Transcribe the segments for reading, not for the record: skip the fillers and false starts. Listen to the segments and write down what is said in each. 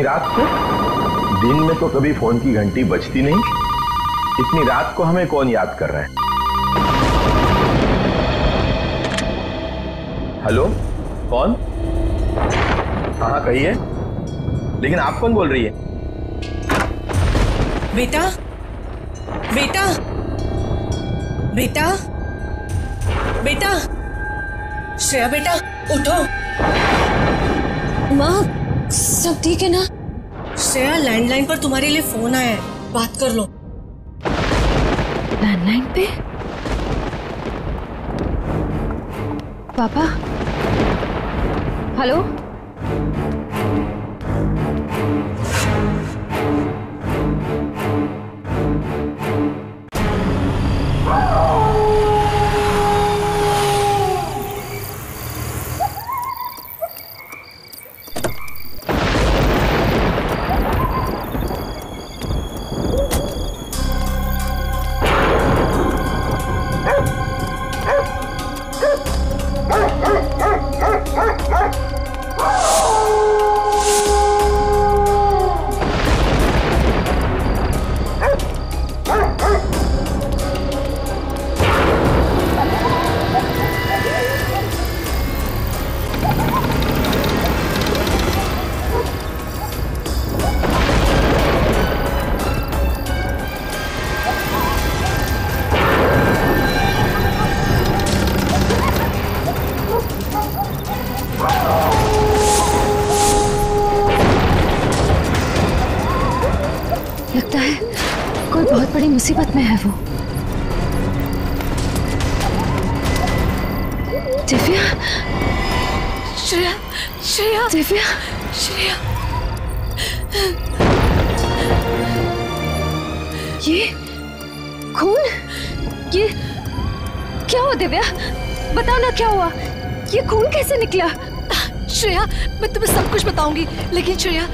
इतनी रात को? दिन में तो कभी फोन की घंटी बजती नहीं। इतनी रात को हमें कौन याद कर रहा है? हेलो, कौन? हाँ कहिए, लेकिन आप कौन बोल रही है? बेटा, बेटा, बेटा, बेटा, श्रेया बेटा उठो। माँ, सब ठीक है ना? श्रेया, लैंडलाइन पर तुम्हारे लिए फोन आया है, बात कर लो। लैंडलाइन पे? पापा? हेलो? लगता है कोई बहुत बड़ी मुसीबत में है वो। दिव्या, श्रेया, श्रेया, दिव्या, श्रेया, ये खून, ये क्या हुआ? दिव्या बताओ ना, क्या हुआ? ये खून कैसे निकला? श्रेया, मैं तुम्हें सब कुछ बताऊंगी, लेकिन श्रेया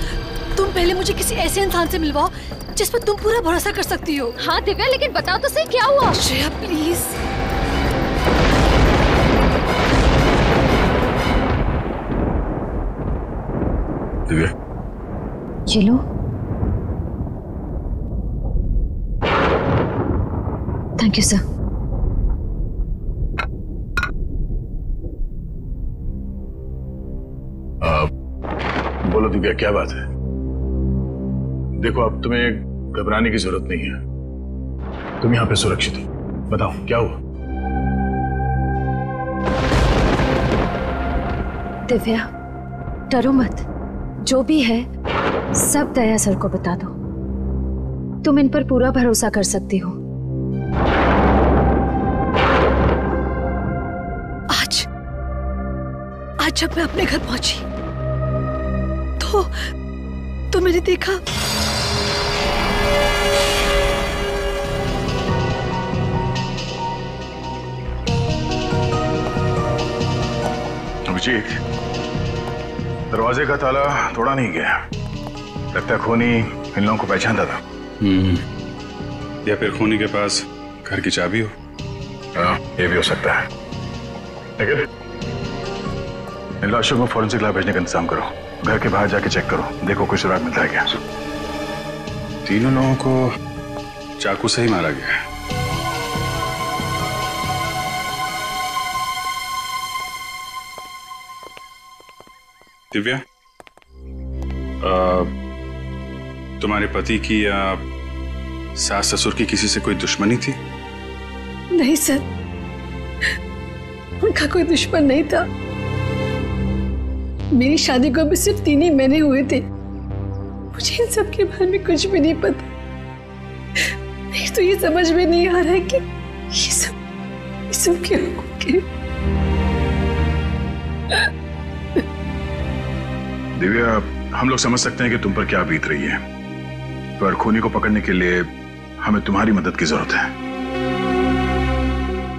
तुम पहले मुझे किसी ऐसे इंसान से मिलवाओ जिस पर तुम पूरा भरोसा कर सकती हो। हाँ दिव्या, लेकिन बताओ तो सही क्या हुआ? श्रेया प्लीज। दिव्या, ये लो। Thank you sir. बोलो दिव्या, क्या बात है? देखो, अब तुम्हें घबराने की जरूरत नहीं है। तुम यहाँ पे सुरक्षित हो। बताओ क्या हुआ? दिव्या डरो मत, जो भी है सब दया सर को बता दो। तुम इन पर पूरा भरोसा कर सकती हो। आज जब मैं अपने घर पहुंची तो मैंने देखा अभिजीत, दरवाजे का ताला तोड़ा नहीं गया। लगता है खूनी इन लोगों को पहचानता था। या फिर खूनी के पास घर की चाबी हो। हाँ, ये भी हो सकता है। लेकिन इन लाशों को फॉरेंसिक लैब भेजने का इंतजाम करो। घर के बाहर जाके चेक करो, देखो कोई सुराग मिलता है क्या। तीनों लोगों को चाकू से ही मारा गया है। दिव्या, तुम्हारे पति की या सास ससुर की किसी से कोई दुश्मनी थी? नहीं सर, उनका कोई दुश्मन नहीं था। मेरी शादी को भी सिर्फ 3 ही महीने हुए थे। मुझे इन सब के बारे में कुछ भी नहीं पता। नहीं तो ये समझ में नहीं आ रहा है कि ये सब क्या हो गया। दिव्या, हम लोग समझ सकते हैं कि तुम पर क्या बीत रही है, पर खूनी को पकड़ने के लिए हमें तुम्हारी मदद की जरूरत है।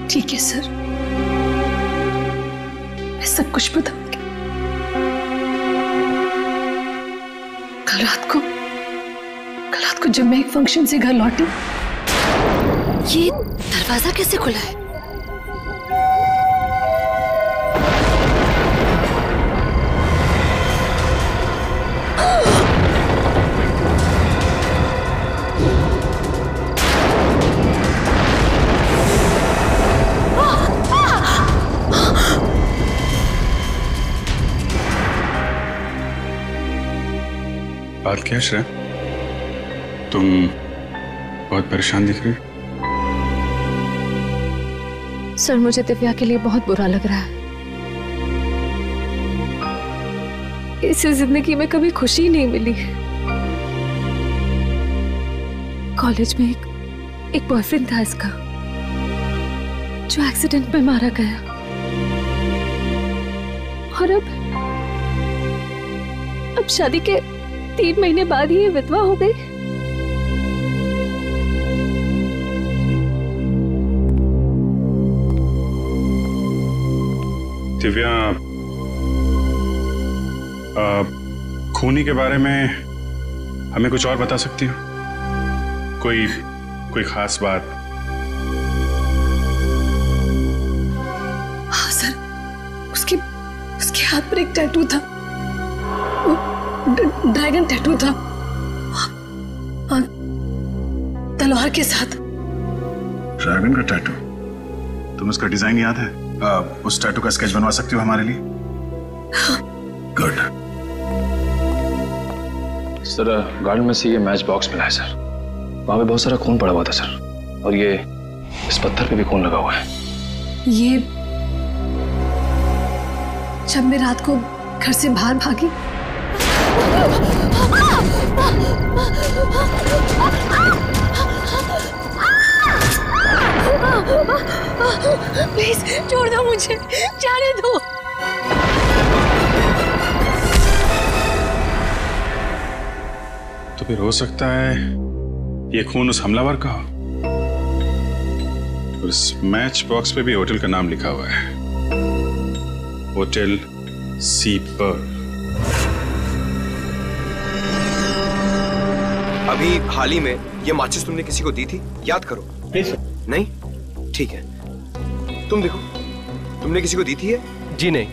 ठीक है सर, मैं सब कुछ बताऊंगी। कल रात को जब मैं एक फंक्शन से घर लौटी, ये दरवाजा कैसे खुला है? क्या श्रेया, तुम बहुत परेशान दिख रही हो। सर मुझे दिव्या के लिए बहुत बुरा लग रहा है। इसे जिंदगी में कभी खुशी नहीं मिली। कॉलेज में एक बॉयफ्रेंड था इसका, जो एक्सीडेंट में मारा गया, और अब शादी के 3 महीने बाद ही ये विधवा हो गई। दिव्या, खूनी के बारे में हमें कुछ और बता सकती हो? कोई खास बात? हाँ सर, उसके हाथ पर एक टैटू था, ड्रैगन टैटू था, तलवार के साथ। ड्रैगन का टैटू? तुम उसका डिजाइन याद है? उस टैटू का स्केच बनवा सकती हो हमारे लिए? गुड। सर, गार्डन में से ये मैच बॉक्स मिला है सर। वहां पे बहुत सारा खून पड़ा हुआ था सर, और ये इस पत्थर पे भी खून लगा हुआ है। ये जब मैं रात को घर से बाहर भागी, प्लीज छोड़ दो मुझे, जाने दो। तो फिर हो सकता है ये खून उस हमलावर का हो। और इस मैच बॉक्स पे भी होटल का नाम लिखा हुआ है, होटल सी पर्ल। अभी हाल ही में ये माचिस तुमने किसी को दी थी? याद करो। नहीं? ठीक है, तुम देखो, तुमने किसी को दी थी है? जी नहीं।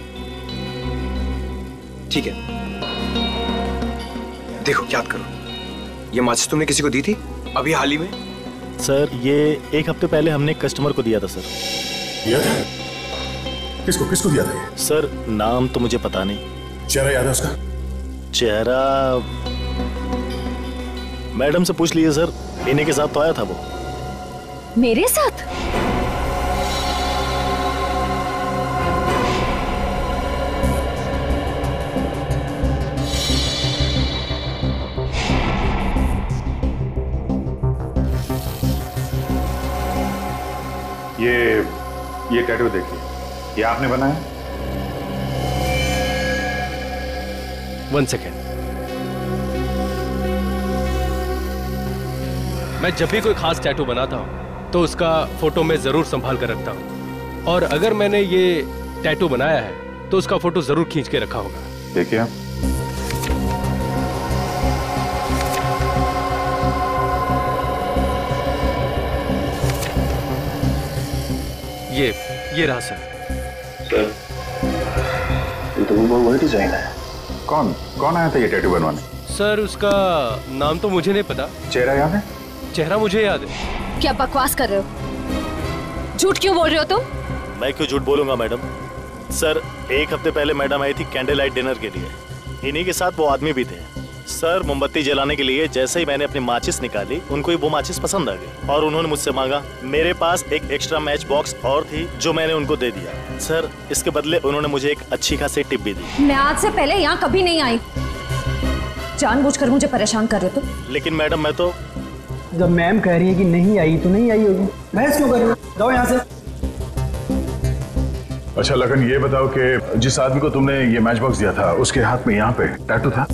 ठीक है, देखो याद करो, ये माचिस तुमने किसी को दी थी अभी हाल ही में? सर ये 1 हफ्ते पहले हमने कस्टमर को दिया था सर। दिया था? किसको दिया था ये? सर नाम तो मुझे पता नहीं। चेहरा याद है उसका? चेहरा मैडम से पूछ लीजिए सर, इन्हीं के साथ तो आया था वो। मेरे साथ? ये टैटू देखिए, ये आपने बनाया? 1 सेकेंड। मैं जब भी कोई खास टैटू बनाता हूं तो उसका फोटो में जरूर संभाल कर रखता हूं, और अगर मैंने ये टैटू बनाया है तो उसका फोटो जरूर खींच के रखा होगा। देखिए आप। ये रहा सर। ये तो वो वही डिजाइन है। कौन आया था ये टैटू बनवाने? सर उसका नाम तो मुझे नहीं पता। चेहरा याद है? चेहरा मुझे याद है। क्या बकवास कर रहे हो? झूठ क्यों बोल रहे हो तुम? मैं क्यों झूठ बोलूंगा मैडम? सर 1 हफ्ते पहले मैडम आई थी कैंडल लाइट डिनर के लिए, इन्हीं के साथ वो आदमी भी थे। सर मोमबत्ती जलाने के लिए जैसे ही मैंने अपनी माचिस निकाली, उनको ही वो माचिस पसंद आ गई और उन्होंने मुझसे मांगा। मेरे पास एक एक्स्ट्रा मैच बॉक्स और थी जो मैंने उनको दे दिया। सर इसके बदले उन्होंने मुझे एक अच्छी खासी टिप भी दी। मैं आज से पहले यहाँ कभी नहीं आई। जानबूझकर मुझे परेशान कर रहे हो तुम। लेकिन मैडम मैं तो, जब मैम कह रही है कि नहीं आई तो नहीं आई होगी, बहस क्यों कर रही हो? जाओ यहाँ से। अच्छा लगन, ये बताओ कि जिस आदमी को तुमने ये मैच बॉक्स दिया था उसके हाथ में यहाँ पे टैटू था?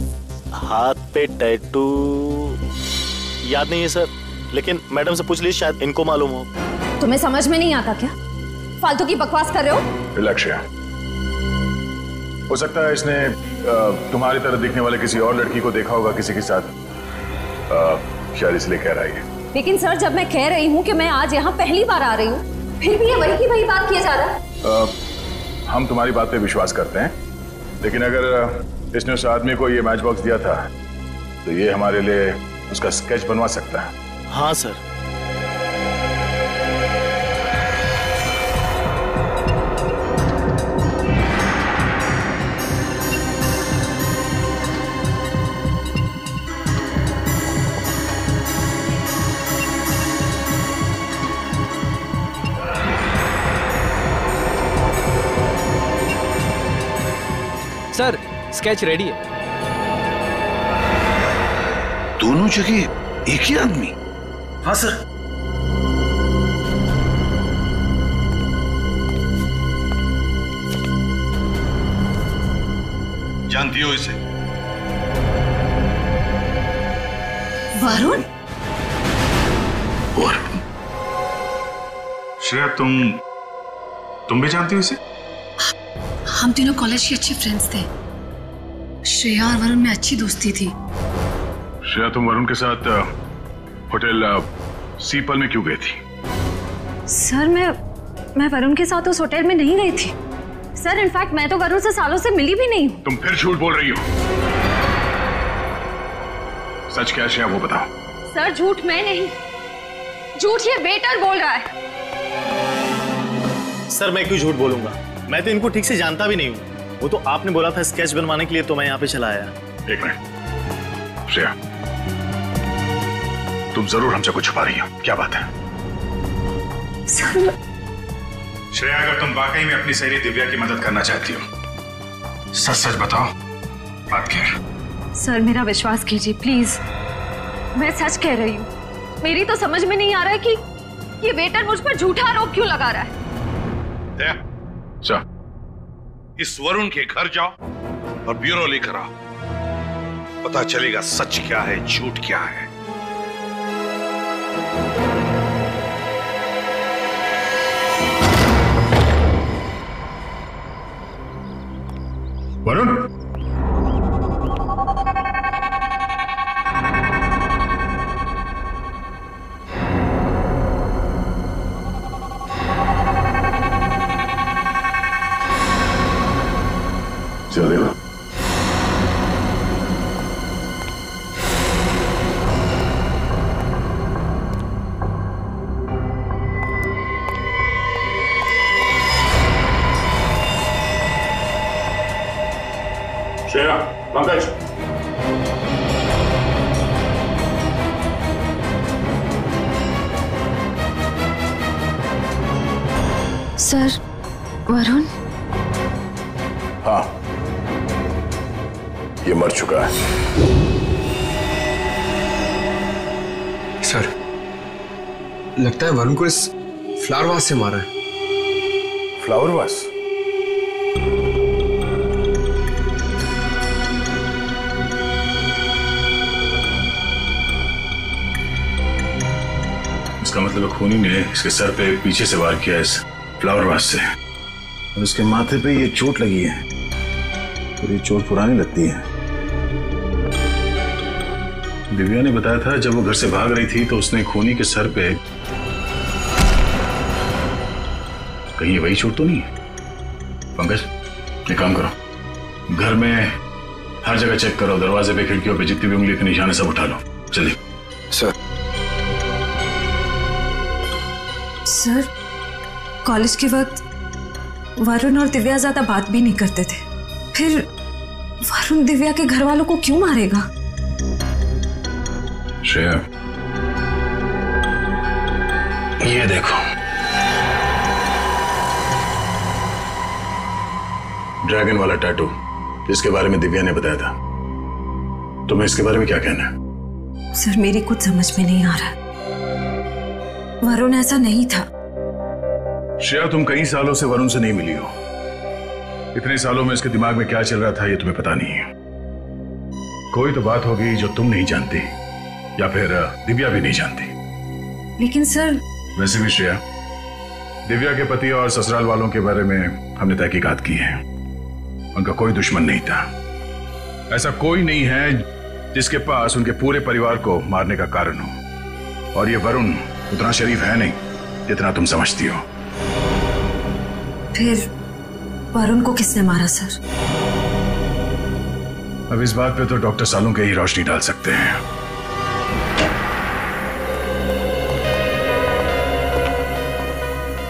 हाथ पे टैटू याद नहीं है सर, लेकिन मैडम से पूछ लीजिए, शायद इनको मालूम हो। तुम्हें समझ में नहीं आता क्या? फालतू की बकवास कर रहे हो। लक्ष्य, हो सकता है इसने तुम्हारी तरह दिखने वाले किसी और लड़की को देखा होगा किसी के साथ, शायद इसलिए कह रहा है। लेकिन सर जब मैं कह रही हूँ कि मैं आज यहाँ पहली बार आ रही हूँ, फिर भी ये वही की वही बात किया जा रहा है। हम तुम्हारी बात पे विश्वास करते हैं, लेकिन अगर इसने उस आदमी को ये मैच बॉक्स दिया था तो ये हमारे लिए उसका स्केच बनवा सकता है। हाँ सर। सर स्केच रेडी है। दोनों जगह एक ही आदमी? हाँ सर। जानती हो इसे? वरुण? वरुण? श्रेया तुम भी जानती हो इसे? हम तीनों कॉलेज के अच्छे फ्रेंड्स थे। श्रेया और वरुण में अच्छी दोस्ती थी। श्रेया, तुम वरुण के साथ होटल सीपल में क्यों गई थी? सर मैं वरुण के साथ उस होटल में नहीं गई थी सर। इनफैक्ट मैं तो वरुण से सालों से मिली भी नहीं हूँ। तुम फिर झूठ बोल रही हो। सच क्या श्रेया, वो बताओ। सर झूठ मैं नहीं, झूठ ये वेटर बोल रहा है। सर मैं क्यों झूठ बोलूंगा, मैं तो इनको ठीक से जानता भी नहीं हूँ। वो तो आपने बोला था स्केच बनवाने के लिए, तो मैं यहाँ पे चला आया। एक मिनट श्रेया, तुम जरूर हमसे कुछ छुपा रही हो, क्या बात है? श्रेया, अगर तुम वाकई में अपनी सहेली दिव्या की मदद करना चाहती हो, सच सच बताओ, बात क्या है? सर मेरा विश्वास कीजिए प्लीज, मैं सच कह रही हूँ। मेरी तो समझ में नहीं आ रहा है कि ये वेटर मुझ पर झूठा आरोप क्यों लगा रहा है। इस वरुण के घर जाओ और ब्यूरो लेकर आओ, पता चलेगा सच क्या है झूठ क्या है। वरुण, चलो। श्रेया, पंकज, सर वरुण? हाँ, ये मर चुका है। सर, लगता है वरुण को इस फ्लावर वास से मारा है। Flower vase? इसका मतलब खूनी ने इसके सर पे पीछे से वार किया इस फ्लावर वास से, और इसके माथे पे ये चोट लगी है, और ये चोट पुरानी लगती है। दिव्या ने बताया था जब वो घर से भाग रही थी तो उसने खूनी के सर पे, कहीं वही चोट तो नहीं है? पंकज, एक काम करो, घर में हर जगह चेक करो, दरवाजे पे खिड़कियों पे जितनी भी उंगली के निशान है सब उठा लो, जल्दी। सर कॉलेज के वक्त वरुण और दिव्या ज्यादा बात भी नहीं करते थे, फिर वरुण दिव्या के घर वालों को क्यों मारेगा? श्रेया, ये देखो, ड्रैगन वाला टैटू जिसके बारे में दिव्या ने बताया था, तुम्हें इसके बारे में क्या कहना है? सर मेरी कुछ समझ में नहीं आ रहा, वरुण ऐसा नहीं था। श्रेया, तुम कई सालों से वरुण से नहीं मिली हो, इतने सालों में इसके दिमाग में क्या चल रहा था ये तुम्हें पता नहीं है। कोई तो बात होगी जो तुम नहीं जानती, या फिर दिव्या भी नहीं जानती। लेकिन सर, वैसे भी श्रेया, दिव्या के पति और ससुराल वालों के बारे में हमने तहकीकात की है, उनका कोई दुश्मन नहीं था। ऐसा कोई नहीं है जिसके पास उनके पूरे परिवार को मारने का कारण हो, और ये वरुण उतना शरीफ है नहीं जितना तुम समझती हो। फिर वरुण को किसने मारा सर? अब इस बात पे तो डॉक्टर सालों के ही रोशनी डाल सकते हैं।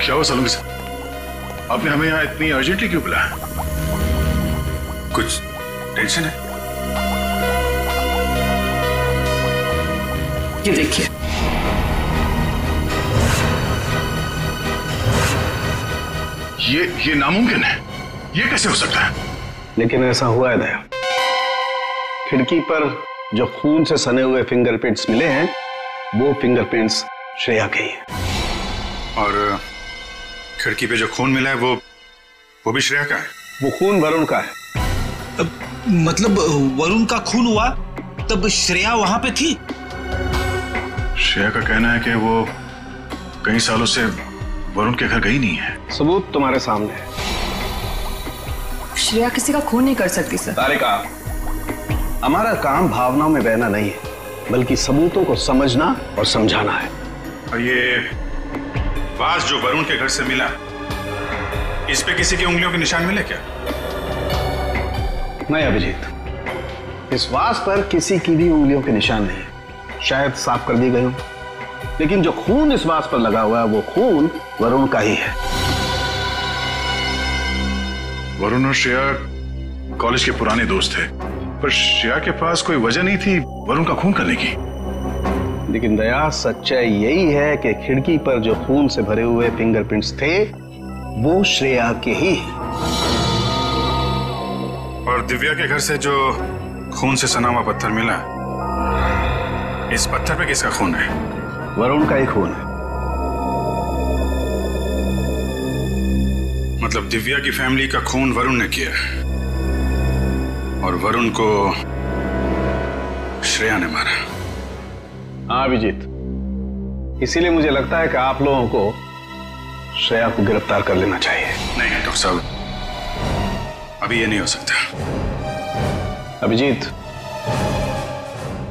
क्या हो सालों के साथ, आपने हमें यहाँ इतनी अर्जेंटली क्यों बुलाया? कुछ टेंशन है? ये देखिए, ये नामुमकिन है, ये कैसे हो सकता है? लेकिन ऐसा हुआ है दया, खिड़की पर जो खून से सने हुए फिंगरप्रिंट्स मिले हैं वो फिंगरप्रिंट्स श्रेया के ही हैं। और खिड़की पे जो खून मिला है वो भी श्रेया का है? वो खून वरुण का है। मतलब वरुण का खून हुआ तब श्रेया वहां पे थी? श्रेया का कहना है कि वो कई सालों से वरुण के घर गई नहीं है। सबूत तुम्हारे सामने है। श्रेया किसी का खून नहीं कर सकती सर। तारिका, हमारा काम भावनाओं में बहना नहीं है, बल्कि सबूतों को समझना और समझाना है। और ये वास जो वरुण के घर से मिला, इस पे किसी की उंगलियों के निशान मिले क्या? नहीं अभिजीत, इस वास पर किसी की भी उंगलियों के निशान नहीं है। शायद साफ कर दी गई हो, लेकिन जो खून इस वास पर लगा हुआ है वो खून वरुण का ही है। वरुण और श्रेया कॉलेज के पुराने दोस्त थे, पर श्रेया के पास कोई वजह नहीं थी वरुण का खून करने की। लेकिन दया, सच्चाई यही है कि खिड़की पर जो खून से भरे हुए फिंगरप्रिंट्स थे वो श्रेया के ही हैं। और दिव्या के घर से जो खून से सना हुआ पत्थर मिला, इस पत्थर पे किसका खून है? वरुण का ही खून है। मतलब दिव्या की फैमिली का खून वरुण ने किया और वरुण को श्रेया ने मारा। हाँ अभिजीत, इसीलिए मुझे लगता है कि आप लोगों को श्रेया को गिरफ्तार कर लेना चाहिए। नहीं डॉक्टर साहब, अभी ये नहीं हो सकता। अभिजीत,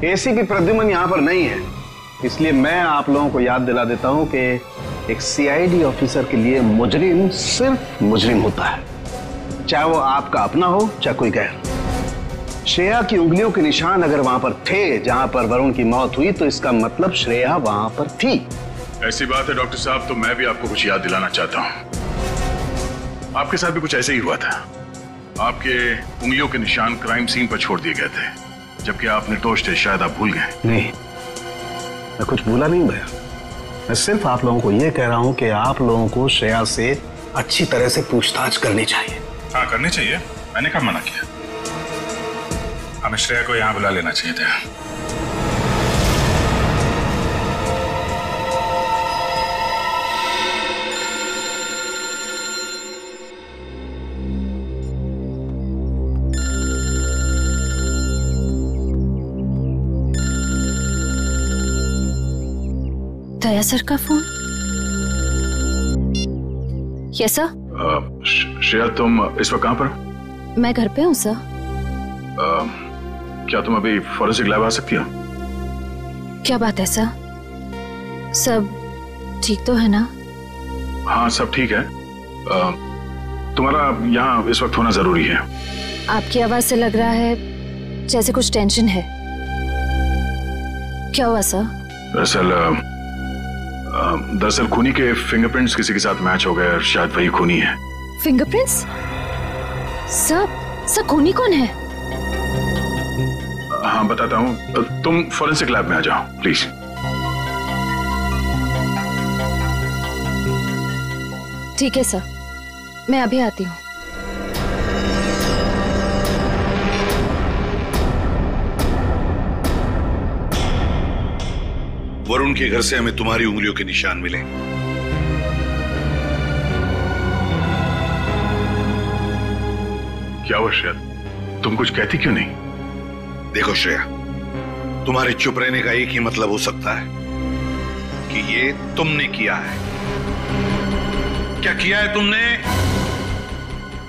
एसीपी प्रद्युमन यहां पर नहीं है, इसलिए मैं आप लोगों को याद दिला देता हूं कि एक सीआईडी ऑफिसर के लिए मुजरिम सिर्फ मुजरिम होता है, चाहे वो आपका अपना हो चाहे कोई गैर। श्रेया की उंगलियों के निशान अगर वहां पर थे जहां पर वरुण की मौत हुई, तो इसका मतलब श्रेया वहां पर थी। ऐसी बात है डॉक्टर साहब, तो मैं भी आपको कुछ याद दिलाना चाहता हूं। आपके साथ भी कुछ ऐसे ही हुआ था। आपके उंगलियों के निशान क्राइम सीन पर छोड़ दिए गए थे, जबकि आप निर्दोष थे। शायद आप भूल गए। नहीं, मैं कुछ भूला नहीं भैया। मैं सिर्फ आप लोगों को यह कह रहा हूं कि आप लोगों को श्रेया से अच्छी तरह से पूछताछ करनी चाहिए। हाँ करनी चाहिए, मैंने कब मना किया? हमें श्रेया को यहां बुला लेना चाहिए था। दया सर का फोन? Yes sir. श्रेया, तुम इस वक्त कहां पर? मैं घर पे हूँ सर। क्या तुम अभी फॉरेंसिक लैब आ सकती हो? क्या बात है सर? सब ठीक तो है ना? हाँ सब ठीक है। तुम्हारा यहाँ इस वक्त होना जरूरी है। आपकी आवाज से लग रहा है जैसे कुछ टेंशन है। क्या हुआ सर? दरअसल खूनी के फिंगरप्रिंट्स किसी के साथ मैच हो गए और शायद वही खूनी है। फिंगरप्रिंट्स? सब खूनी कौन है? हाँ बताता हूँ, तुम फॉरेंसिक लैब में आ जाओ प्लीज। ठीक है सर, मैं अभी आती हूँ। वरुण के घर से हमें तुम्हारी उंगलियों के निशान मिले। क्या हुआ श्रेया, तुम कुछ कहती क्यों नहीं? देखो श्रेया, तुम्हारे चुप रहने का एक ही मतलब हो सकता है कि ये तुमने किया है। क्या किया है तुमने?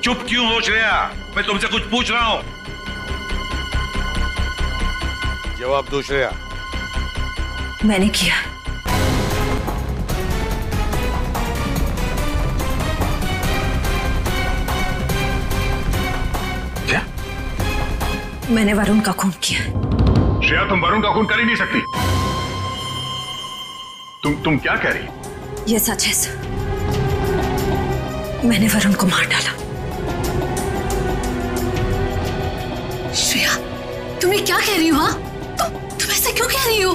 चुप क्यों हो श्रेया? मैं तुमसे कुछ पूछ रहा हूं, जवाब दो श्रेया। मैंने किया। क्या? मैंने वरुण का खून किया। श्रेया, तुम वरुण का खून कर ही नहीं सकती। तुम क्या कह रही? यह सच है सर, मैंने वरुण को मार डाला। श्रेया, तुम ये क्या कह रही हो? हाँ, तुम ऐसा क्यों कह रही हो?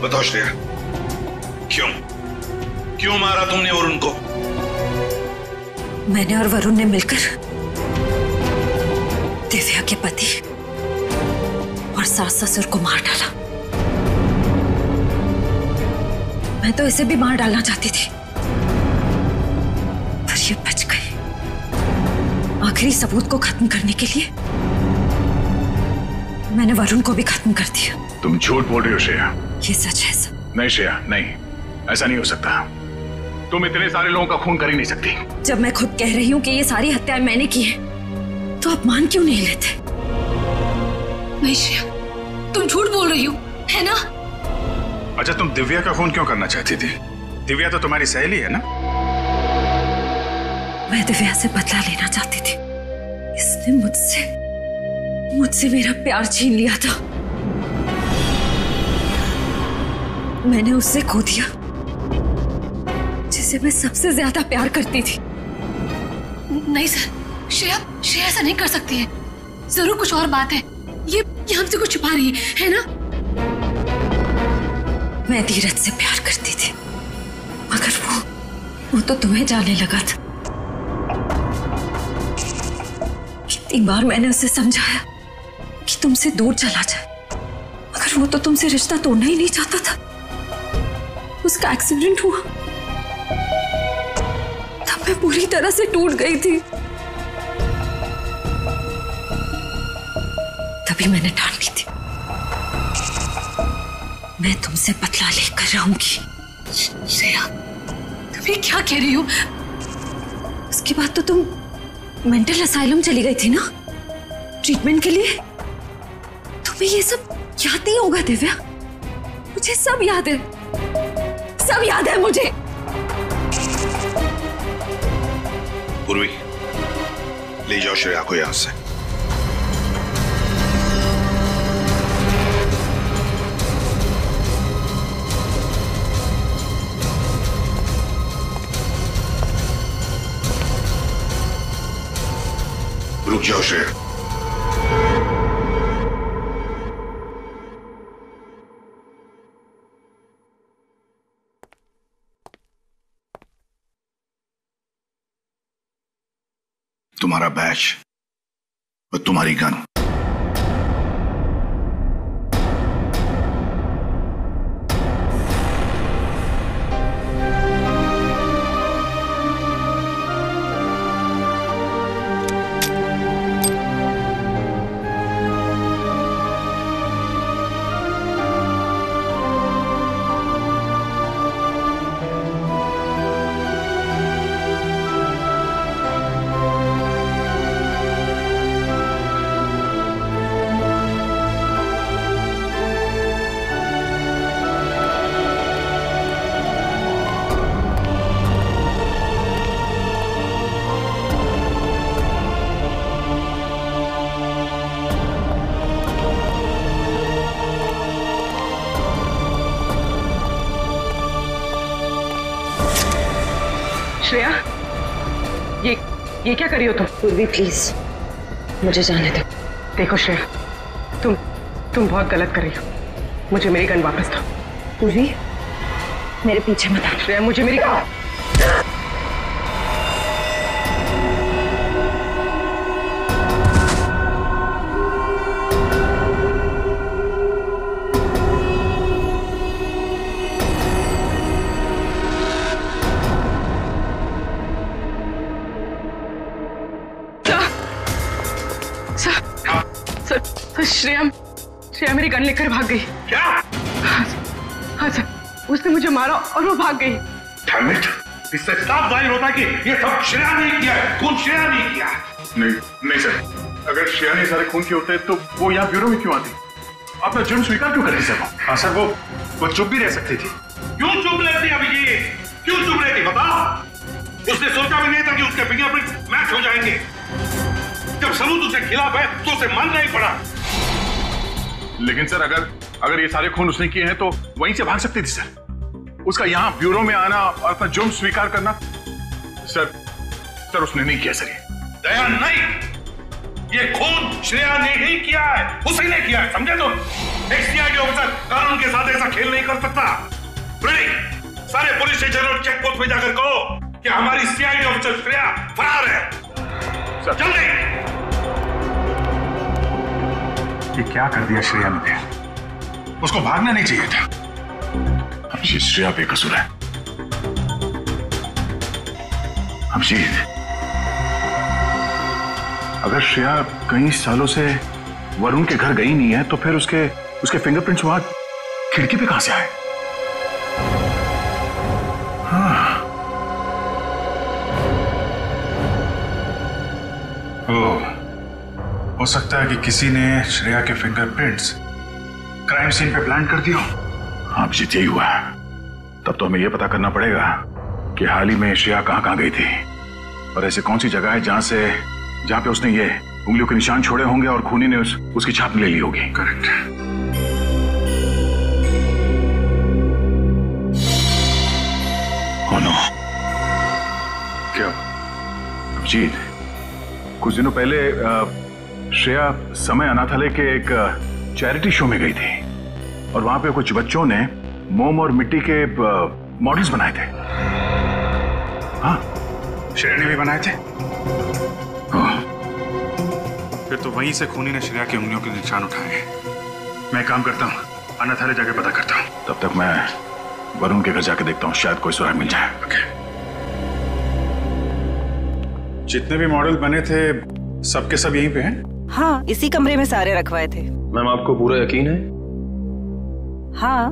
बताओ श्रेया, क्यों मारा तुमने वरुण को? मैंने और वरुण ने मिलकर दिव्या के पति और सास ससुर को मार डाला। मैं तो इसे भी मार डालना चाहती थी, पर ये बच गई। आखिरी सबूत को खत्म करने के लिए मैंने वरुण को भी खत्म कर दिया। तुम झूठ बोल रही हो श्रेया। ये सच है सर। नहीं श्रेया, नहीं, ऐसा नहीं हो सकता। तुम इतने सारे लोगों का खून कर ही नहीं सकती। जब मैं खुद कह रही हूँ कि ये सारी हत्याएं मैंने की है, तो आप मान क्यों नहीं लेते? नहीं श्रेया, तुम झूठ बोल रही हो, है ना? अच्छा, तुम दिव्या का खून क्यों करना चाहती थी? दिव्या तो तुम्हारी सहेली है ना? मैं दिव्या से बदला लेना चाहती थी। इसने मुझसे मेरा प्यार छीन लिया था। मैंने उससे खो दिया जिसे मैं सबसे ज्यादा प्यार करती थी। नहीं सर, श्रेया ऐसा नहीं कर सकती है। जरूर कुछ और बात है। ये हमसे कुछ छुपा रही है ना? मैं धीरज से प्यार करती थी, मगर वो तो तुम्हें जाने लगा था। कितनी बार मैंने उसे समझाया कि तुमसे दूर चला जाए, मगर वो तो तुमसे रिश्ता तोड़ना ही नहीं चाहता था। उसका एक्सीडेंट हुआ तब मैं पूरी तरह से टूट गई थी। तभी मैंने ठान ली थी, मैं तुमसे बदला लेकर रहूंगी। श्रेया, तुम ये क्या कह रही हो? उसके बाद तो तुम मेंटल असाइलम चली गई थी ना, ट्रीटमेंट के लिए। तुम्हें ये सब याद नहीं होगा दिव्या? मुझे सब याद है, सब याद है मुझे। पूर्वी, ले जाओ श्रेया को यहां से। रुक जाओ श्रेया। तुम्हारा बैच और तुम्हारी गन। श्रेया, ये क्या करी हो तुम? पूर्वी प्लीज मुझे जाने दो। देखो श्रेया, तुम बहुत गलत कर रही हो। मुझे मेरी गन वापस दो। पूर्वी, मेरे पीछे मत आ। श्रेया, मुझे मेरी गन। श्रेया मेरी गन लेकर भाग गई। क्या? हाँ सर, उसने मुझे मारा और वो भाग गई। Damn it! इससे साफ जाहिर होता है कि ये सब श्रेया ने किया है। खून श्रेया ने किया है। नहीं सर, अगर श्रेया ने सारे खून किए होते तो वो यहाँ ब्यूरो में क्यों आती? अपना जुर्म स्वीकार क्यों करती सर? हाँ सर, वो चुप भी रह सकती थी। क्यों चुप रहती अभिजीत? क्यों चुप रहती बताओ? उसने सोचा भी नहीं था कि उसके फिंगरप्रिंट मैच हो जाएंगे। जब सबूत उसके खिलाफ है तो उसे मानना ही पड़ा। लेकिन सर, अगर ये सारे खून उसने किए हैं तो वहीं से भाग सकती थी सर। उसका यहाँ ब्यूरो में आना और अपना जुर्म स्वीकार करना सर उसने नहीं किया सर। दया नहीं, ये खून श्रेया ने ही किया है, उसी ने किया है, समझे तुम? एक सीआईडी ऑफिसर कानून के साथ ऐसा खेल नहीं कर सकता। सारे पुलिस स्टेशन और चेक पोस्ट पे जाकर कहो कि हमारी सीआईडी ऑफिसर श्रेया फरार है। जल्दी! ये क्या कर दिया श्रेया ने? उसको भागना नहीं चाहिए था। अभिजीत, श्रेया बेकसूर है। अभिजीत, अगर श्रेया कई सालों से वरुण के घर गई नहीं है तो फिर उसके फिंगरप्रिंट्स वहां खिड़की पे कहां से आए? हाँ। हो सकता है कि किसी ने श्रेया के फिंगरप्रिंट्स क्राइम सीन पे प्लांट कर दिया। हाँ अभिजीत, यही हुआ है। तब तो हमें यह पता करना पड़ेगा कि हाल ही में श्रेया कहां गई थी और ऐसी कौन सी जगह है जहां पे उसने ये उंगलियों के निशान छोड़े होंगे और खूनी ने उसकी छाप ले ली होगी। करेक्ट। Oh no. क्या अभिजीत, कुछ दिनों पहले श्रेया समय अनाथालय के एक चैरिटी शो में गई थी और वहां पे कुछ बच्चों ने मोम और मिट्टी के मॉडल्स बनाए थे। हाँ, श्रेया ने भी बनाए थे। फिर तो वहीं से खूनी ने श्रेया की उंगलियों के निशान उठाए। मैं काम करता हूँ, अनाथालय जाके पता करता हूँ। तब तक मैं वरुण के घर जाके देखता हूँ, शायद कोई सुराग मिल जाए। ओके। जितने भी मॉडल बने थे सबके सब यहीं पे हैं? हाँ, इसी कमरे में सारे रखवाए थे। मैम, आपको पूरा यकीन है? हाँ,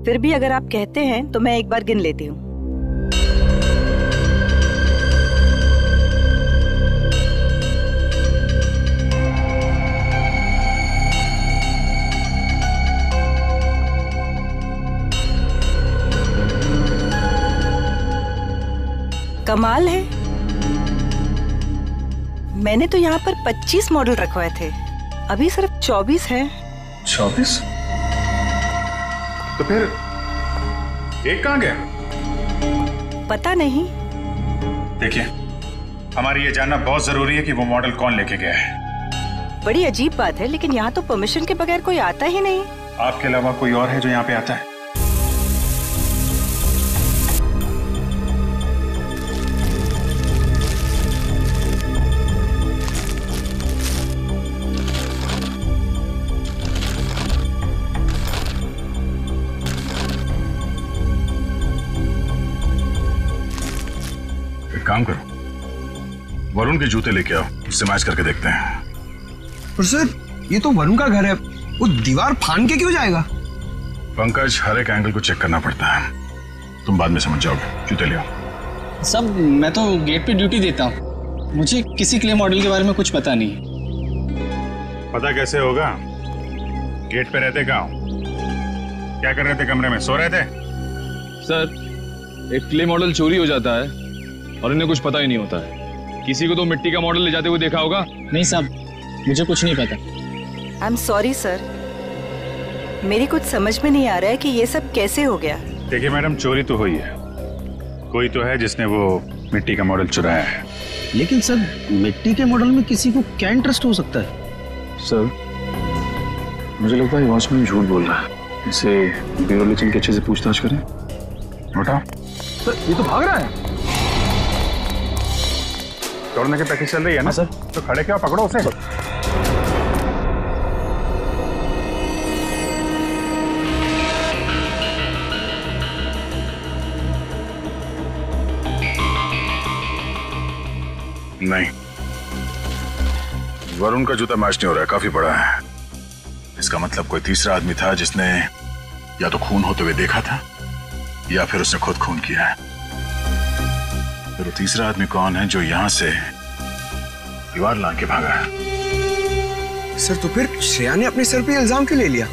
फिर भी अगर आप कहते हैं तो मैं एक बार गिन लेती हूँ। कमाल है, मैंने तो यहाँ पर 25 मॉडल रखवाए थे, अभी सिर्फ 24 हैं। 24? तो फिर एक कहाँ गया? पता नहीं। देखिए, हमारी ये जानना बहुत जरूरी है कि वो मॉडल कौन लेके गया है। बड़ी अजीब बात है, लेकिन यहाँ तो परमिशन के बगैर कोई आता ही नहीं। आपके अलावा कोई और है जो यहाँ पे आता है? काम करो, वरुण के जूते लेके आओ, उससे मैच करके देखते हैं। पर सर, ये तो वरुण का घर है, वो दीवार फाड़ के क्यों जाएगा? पंकज, हर एक एंगल को चेक करना पड़ता है, तुम बाद में समझ जाओगे। जूते ले आओ। सब मैं तो गेट पे ड्यूटी देता हूँ, मुझे किसी क्ले मॉडल के बारे में कुछ पता नहीं। पता कैसे होगा? गेट पे रहते कहाँ? क्या कर रहे थे कमरे में? सो रहे थे? सर, एक क्ले मॉडल चोरी हो जाता है और इन्हें कुछ पता ही नहीं होता है। किसी को तो मिट्टी का मॉडल ले जाते हुए देखा होगा। नहीं साहब, मुझे कुछ नहीं पता। आई एम सॉरी सर, मेरी कुछ समझ में नहीं आ रहा है कि ये सब कैसे हो गया। देखिए मैडम, चोरी तो हुई है, कोई तो है जिसने वो मिट्टी का मॉडल चुराया है। लेकिन सर, मिट्टी के मॉडल में किसी को क्या इंटरेस्ट हो सकता है? सर, मुझे लगता है वॉचमैन झूठ बोल रहा है। इसे ब्यूरो ले चल के अच्छे से पूछताछ करें। उठाओ। सर, ये तो भाग रहा है। दौड़ने की प्रैक्टिस चल रही है ना? सर। तो खड़े क्या, पकड़ो उसे। नहीं, वरुण का जूता मैच नहीं हो रहा है, काफी बड़ा है। इसका मतलब कोई तीसरा आदमी था जिसने या तो खून होते हुए देखा था या फिर उसने खुद खून किया है। फिर वो तीसरा आदमी कौन है जो यहां से दीवार लांग के भागा है? सर, तो फिर श्रेया ने अपने सर पे इल्जाम क्यों ले लिया?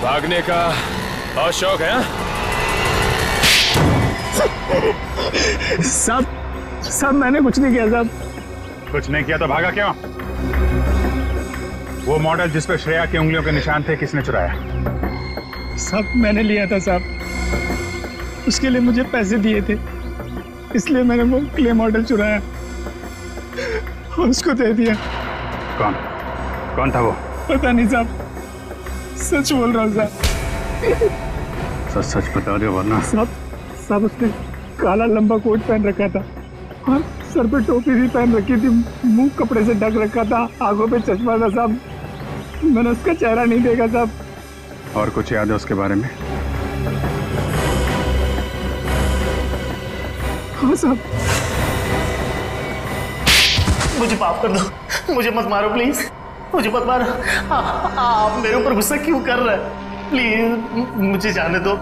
भागने का बहुत शौक है? सब मैंने कुछ नहीं किया साहब। कुछ नहीं किया तो भागा क्यों? वो मॉडल जिस पर श्रेया की उंगलियों के निशान थे, किसने चुराया? सब मैंने लिया था साहब। उसके लिए मुझे पैसे दिए थे, इसलिए मैंने वो क्ले मॉडल चुराया और उसको दे दिया। कौन कौन था वो? पता नहीं साहब, सच बोल रहा हूँ साहब। सच सच बता रहे हो वरना? साहब उसने काला लंबा कोट पहन रखा था और सर पे टोपी भी पहन रखी थी, मुंह कपड़े से ढक रखा था, आंखों पे चश्मा था साहब। मैंने उसका चेहरा नहीं देखा साहब। और कुछ याद है उसके बारे में? हाँ साहब। मुझे माफ कर दो, मुझे मत मारो प्लीज, मुझे मत मारो। आप मेरे ऊपर गुस्सा क्यों कर रहे हैं? प्लीज मुझे जाने दो,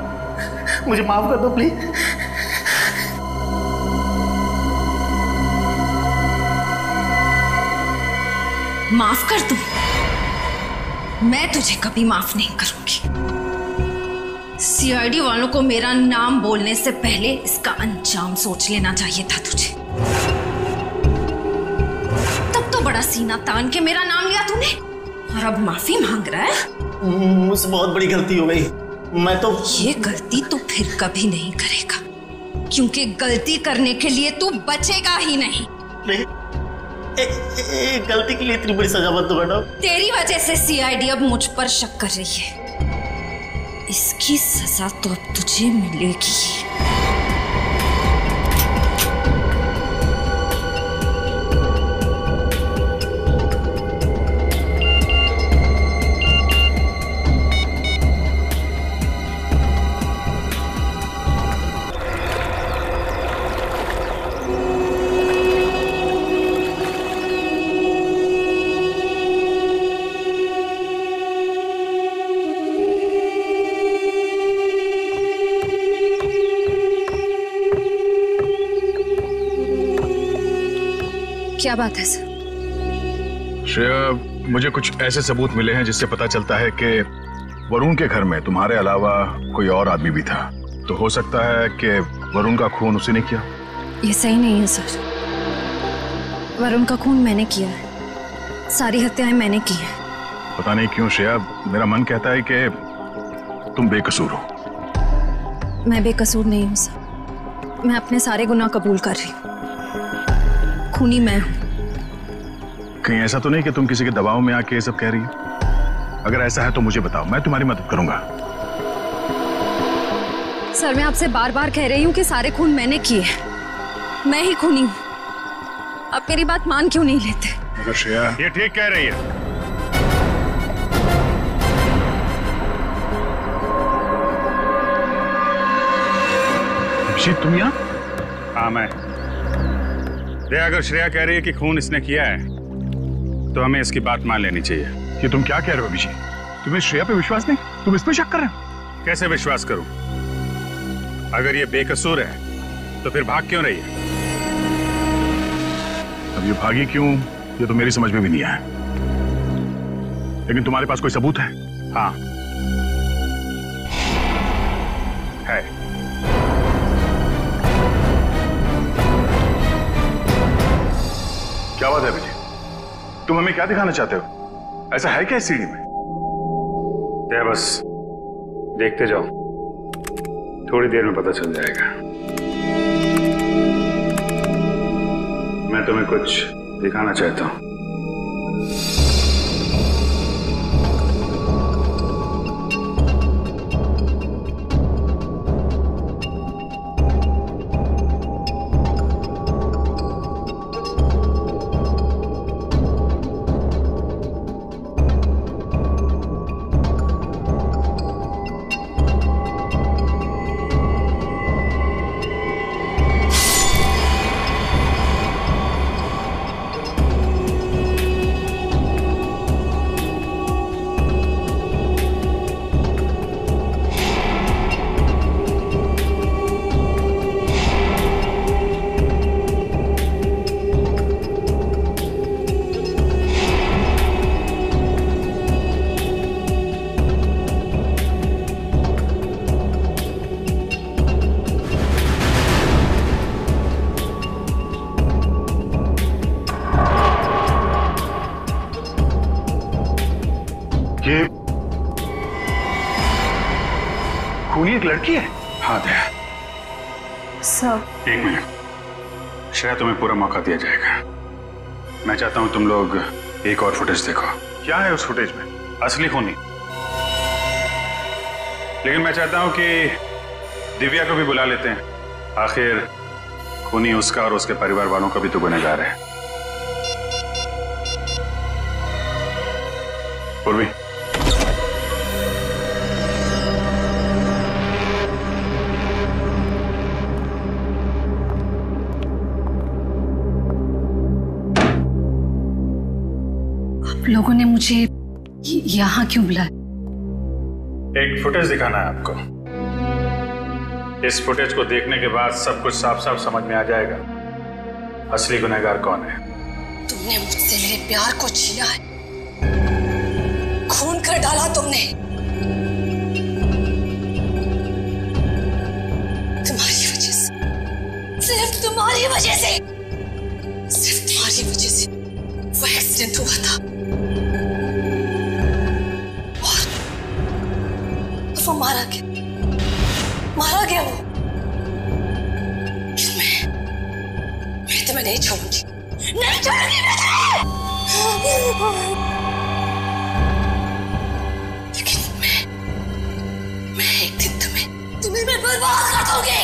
मुझे माफ कर दो प्लीज। माफ कर दूं? मैं तुझे कभी माफ नहीं करूंगी। सीआईडी वालों को मेरा नाम बोलने से पहले इसका अंजाम सोच लेना चाहिए था तुझे। तब तो बड़ा सीना तान के मेरा नाम लिया तूने और अब माफी मांग रहा है। मुझसे बहुत बड़ी गलती हो गई। मैं तो ये गलती तू फिर कभी नहीं करेगा, क्योंकि गलती करने के लिए तू बचेगा ही नहीं। गलती के लिए इतनी बड़ी सजा मत दो मैडम। तेरी वजह से सीआईडी अब मुझ पर शक कर रही है, इसकी सजा तो अब तुझे मिलेगी। क्या बात है सर? श्रेया, मुझे कुछ ऐसे सबूत मिले हैं जिससे पता चलता है कि वरुण के घर में तुम्हारे अलावा कोई और आदमी भी था। तो हो सकता है कि वरुण का खून उसी ने किया। ये सही नहीं है सर। वरुण का खून मैंने किया है, सारी हत्याएं मैंने की हैं। पता नहीं क्यों श्रेया, मेरा मन कहता है कि तुम बेकसूर हो। मैं बेकसूर नहीं हूं सर, मैं अपने सारे गुनाह कबूल कर रही हूँ। खूनी मैं हूं। कहीं ऐसा तो नहीं कि तुम किसी के दबाव में आके ये सब कह रही हो? अगर ऐसा है तो मुझे बताओ, मैं तुम्हारी मदद करूंगा। सर, मैं आपसे बार बार कह रही हूँ कि सारे खून मैंने किए, मैं ही खूनी हूँ। आप मेरी बात मान क्यों नहीं लेते? मगर श्रेया, ये ठीक कह रही है। तुम यहाँ? हाँ मैं। अगर श्रेया कह रही है कि खून इसने किया है तो हमें इसकी बात मान लेनी चाहिए। कि तुम क्या कह रहे हो अभिषेक? तुम्हें श्रेया पे विश्वास नहीं? तुम इस पे शक कर रहे हो? कैसे विश्वास करूं? अगर ये बेकसूर है तो फिर भाग क्यों रही है? अब ये भागी क्यों, ये तो मेरी समझ में भी नहीं आया। लेकिन तुम्हारे पास कोई सबूत है? हाँ है। क्या बात है विजय? तुम हमें क्या दिखाना चाहते हो? ऐसा है क्या इस सीढ़ी में? बस देखते जाओ, थोड़ी देर में पता चल जाएगा। मैं तुम्हें कुछ दिखाना चाहता हूं। लड़की है? हाँ दया। सब 1 मिनट श्रेया, तुम्हें पूरा मौका दिया जाएगा। मैं चाहता हूं तुम लोग एक और फुटेज देखो। क्या है उस फुटेज में? असली खूनी। लेकिन मैं चाहता हूं कि दिव्या को भी बुला लेते हैं। आखिर खूनी उसका और उसके परिवार वालों का भी तो गुनहगार है। पूर्वी, लोगों ने मुझे यहाँ क्यों बुलाया? एक फुटेज दिखाना है आपको। इस फुटेज को देखने के बाद सब कुछ साफ साफ समझ में आ जाएगा असली गुनहगार कौन है। तुमने मुझसे मेरे प्यार को छीना है, खून कर डाला तुमने। तुम्हारी वजह से, सिर्फ तुम्हारी वजह से, सिर्फ तुम्हारी वजह से वो एक्सीडेंट हुआ था। वो मारा गया वो। मैं तुम्हें नहीं छोड़ूंगी, नहीं छोड़ूंगी लेकिन मैं एक दिन तुम्हें मैं बर्बाद कर दूंगी,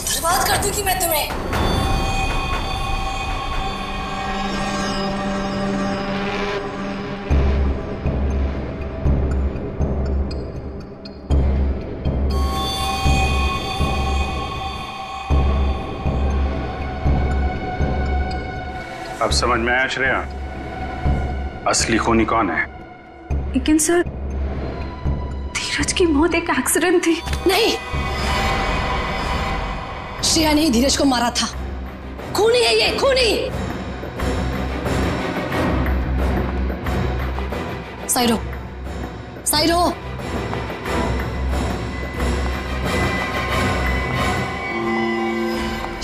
बर्बाद कर दूंगी मैं तुम्हें। अब समझ में आया श्रेया, असली खूनी कौन है? लेकिन सर, धीरज की मौत एक एक्सीडेंट थी। नहीं, श्रेया ने धीरज को मारा था। खूनी है ये, खूनी। साइरो, साइरो,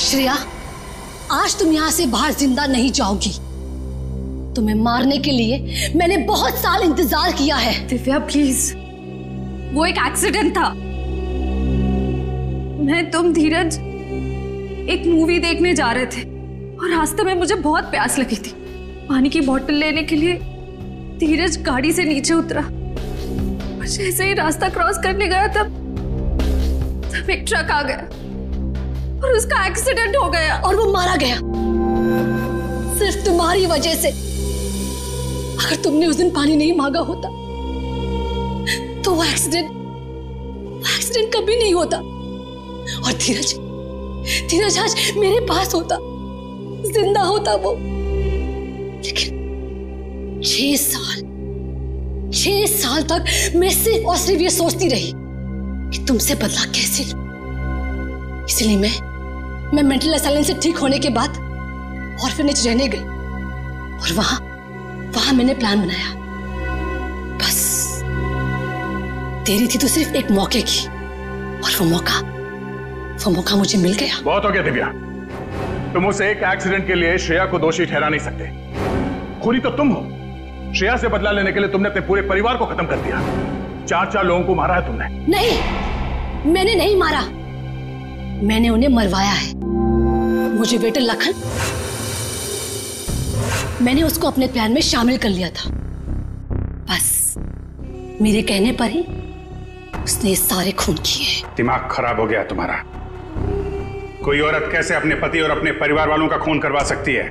श्रेया, आज तुम यहां से बाहर जिंदा नहीं जाओगी। तुम्हें मारने के लिए मैंने बहुत साल इंतजार किया है। दिव्या प्लीज, वो एक एक्सीडेंट था। मैं, तुम, धीरज एक मूवी देखने जा रहे थे और रास्ते में मुझे बहुत प्यास लगी थी। पानी की बोतल लेने के लिए धीरज गाड़ी से नीचे उतरा। जैसे ही रास्ता क्रॉस करने गया तब एक ट्रक आ गया और उसका एक्सीडेंट हो गया और वो मारा गया सिर्फ तुम्हारी वजह से। अगर तुमने उस दिन पानी नहीं मांगा होता तो वो एक्सीडेंट कभी नहीं होता और धीरज आज मेरे पास होता, जिंदा होता वो। लेकिन 6 साल तक मैं सिर्फ और सिर्फ ये सोचती रही कि तुमसे बदला कैसे लूं। इसलिए मैं मेंटल असाइलम से ठीक होने के बाद ऑर्फनेज रहने गई और वहां मैंने प्लान बनाया। बस देरी थी तो सिर्फ एक मौके की और वो मौका मुझे मिल गया। बहुत हो गया दिव्या, तुम उस एक एक्सीडेंट के लिए श्रेया को दोषी ठहरा नहीं सकते। खूनी तो तुम हो। श्रेया से बदला लेने के लिए तुमने अपने पूरे परिवार को खत्म कर दिया। 4 लोगों को मारा है तुमने। नहीं, मैंने नहीं मारा, मैंने उन्हें मरवाया है। मुझे वेटर लखन, मैंने उसको अपने प्लान में शामिल कर लिया था। बस मेरे कहने पर ही उसने सारे खून किए। दिमाग खराब हो गया तुम्हारा। कोई औरत कैसे अपने पति और अपने परिवार वालों का खून करवा सकती है?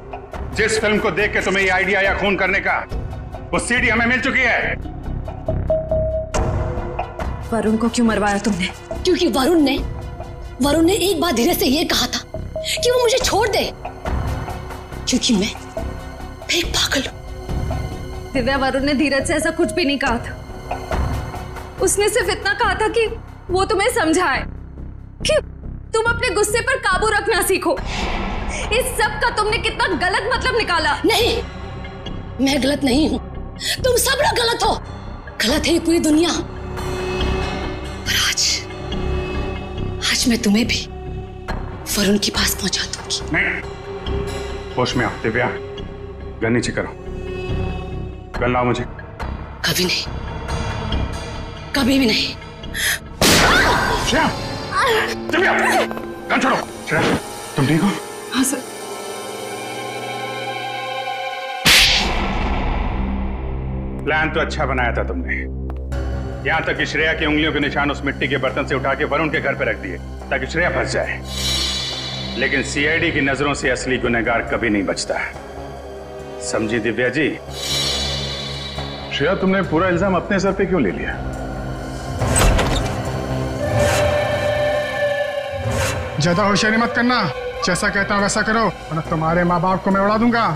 जिस फिल्म को देख के तुम्हें ये आइडिया आया खून करने का, वो सीडी हमें मिल चुकी है। वरुण को क्यों मरवाया तुमने? क्योंकि वरुण ने एक बार धीरज से ये कहा था कि वो मुझे छोड़ दे, क्योंकि मैं एक पागल हूं। दिव्या, वरुण ने धीरज से ऐसा कुछ भी नहीं कहा था। उसने सिर्फ इतना कहा था कि वो तुम्हें समझाए कि तुम अपने गुस्से पर काबू रखना सीखो। इस सब का तुमने कितना गलत मतलब निकाला। नहीं, मैं गलत नहीं हूं, तुम सब लोग गलत हो। गलत है पूरी दुनिया। और आज मैं तुम्हें भी वरुण के पास पहुंचा दूंगी। नहीं, होश में आओ दिव्या, गन नीचे करो। गन लाओ मुझे। कभी नहीं, कभी भी नहीं। श्रेया, दिव्या, गन छोड़ो। श्रेया, तुम ठीक हो? हाँ सर। प्लान तो अच्छा बनाया था तुमने, यहां तक कि श्रेया की उंगलियों के निशान उस मिट्टी के बर्तन से उठा के वरुण के घर पे रख दिए ताकि श्रेया फंस जाए। लेकिन सीआईडी की नजरों से असली गुनहगार कभी नहीं बचता, समझी दिव्या जी? श्रेया, तुमने पूरा इल्जाम अपने सर पे क्यों ले लिया? ज्यादा होशियारी मत करना, जैसा कहता हूँ वैसा करो वरना तुम्हारे माँ बाप को मैं उड़ा दूंगा।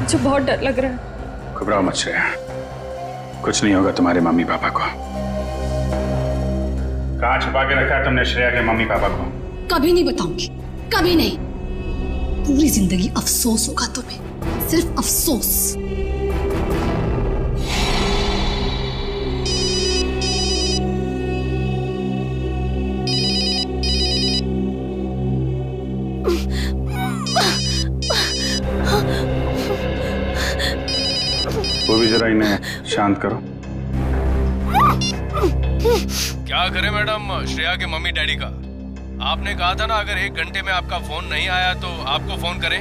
मुझे बहुत डर लग रहा है। घबराओ मत श्रेया, कुछ नहीं होगा तुम्हारे मम्मी पापा को। कहाँ छुपा के रखा है तुमने श्रेया के मम्मी पापा को? कभी नहीं बताऊंगी, कभी नहीं। पूरी जिंदगी अफसोस होगा तुम्हें, सिर्फ अफसोस। वो भी जरा इन्हें शांत करो। क्या करे मैडम, श्रेया के मम्मी डैडी का? आपने कहा था ना अगर 1 घंटे में आपका फोन नहीं आया तो आपको फोन करें।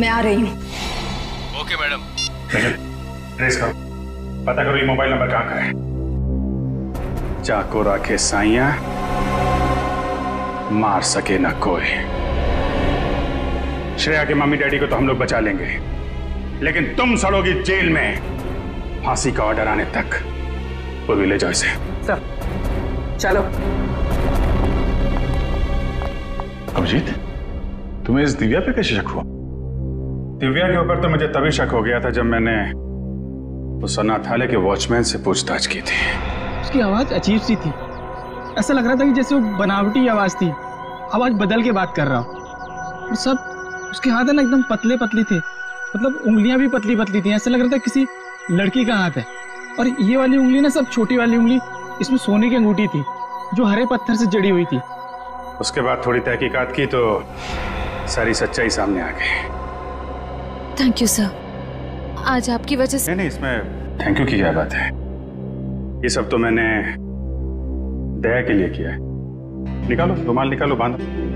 मैं आ रही हूँ। Okay madam. ट्रेस करो, पता करो ये मोबाइल नंबर कहाँ का है। चाको राखे साइया, मार सके न कोई। श्रेया के मम्मी डैडी को तो हम लोग बचा लेंगे, लेकिन तुम सड़ोगी जेल में फांसी का ऑर्डर आने तक। पूर्वी ले जाओ इसे। सर चलो। अभिजीत, तुम्हें इस दिव्या पे कैसे शक हुआ? दिव्या के ऊपर तो मुझे तभी शक हो गया था जब मैंने उस अनाथालय के वॉचमैन से पूछताछ की थी। उसकी आवाज अजीब सी थी, ऐसा लग रहा था कि जैसे वो बनावटी आवाज थी, आवाज बदल के बात कर रहा हो। और सब उसके हाथ है ना एकदम पतले पतले थे, मतलब उंगलियां भी पतली पतली थी, ऐसा लग रहा था किसी लड़की का हाथ है। और ये वाली उंगली ना, सब छोटी वाली उंगली, इसमें सोने की अंगूठी थी जो हरे पत्थर से जड़ी हुई थी। उसके बाद थोड़ी तहकीकात की तो सारी सच्चाई सामने आ गई। थैंक यू सर, आज आपकी वजह से। नहीं, इसमें थैंक यू की क्या बात है? ये सब तो मैंने दया के लिए किया है। निकालो रुमाल, निकालो, बांधो।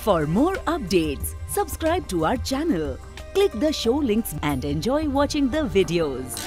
For more updates, subscribe to our channel, click the show links and enjoy watching the videos.